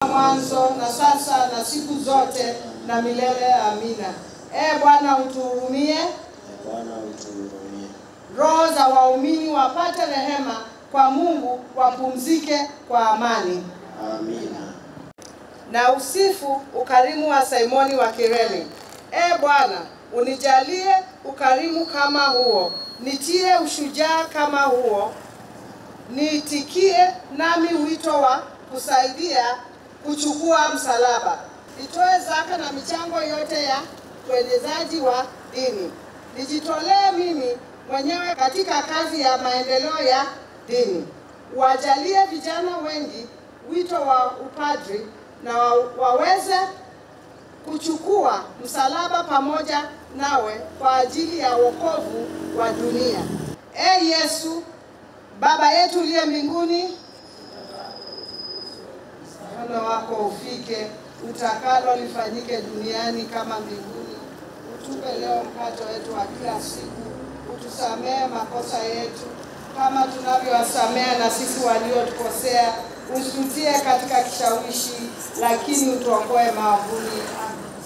Mwanzo na sasa na siku zote na milele. Amina. Bwana utuhurumie. Bwana utuhurumie. Roho za waumini wapate rehema kwa Mungu, wapumzike kwa amani. Amina. Na usifu ukarimu wa Simoni wa Kirene. Bwana, unijalie ukarimu kama huo, nitie ushujaa kama huo, niitikie nami wito wa kusaidia kuchukua msalaba. Nitoe zaka na michango yote ya uenezaji wa dini. Nijitolee mimi mwenyewe katika kazi ya maendeleo ya dini. Wajalie vijana wengi wito wa upadri na waweze kuchukua msalaba pamoja nawe kwa ajili ya wokovu wa dunia. Yesu, Baba yetu uliye mbinguni, ufalme wako ufike, utakalo lifanyike duniani kama mbinguni. Utupe leo mkate wetu wa kila siku, utusamehe makosa yetu kama tunavyowasamehe na sisi waliotukosea, usitutie katika kishawishi, lakini utuokoe maovuni.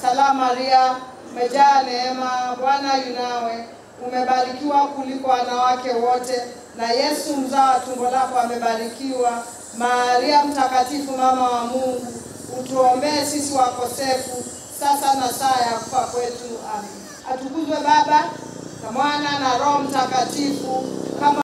Salamu Maria, umejaa neema, Bwana yu nawe, umebarikiwa kuliko wanawake wote, na Yesu mzao wa tumbo lako amebarikiwa. Maria mtakatifu, mama wa Mungu, utuombee sisi wakosefu, sasa na saa ya kufa kwetu. Amen. Atukuzwe Baba na Mwana na Roho Mtakatifu, kama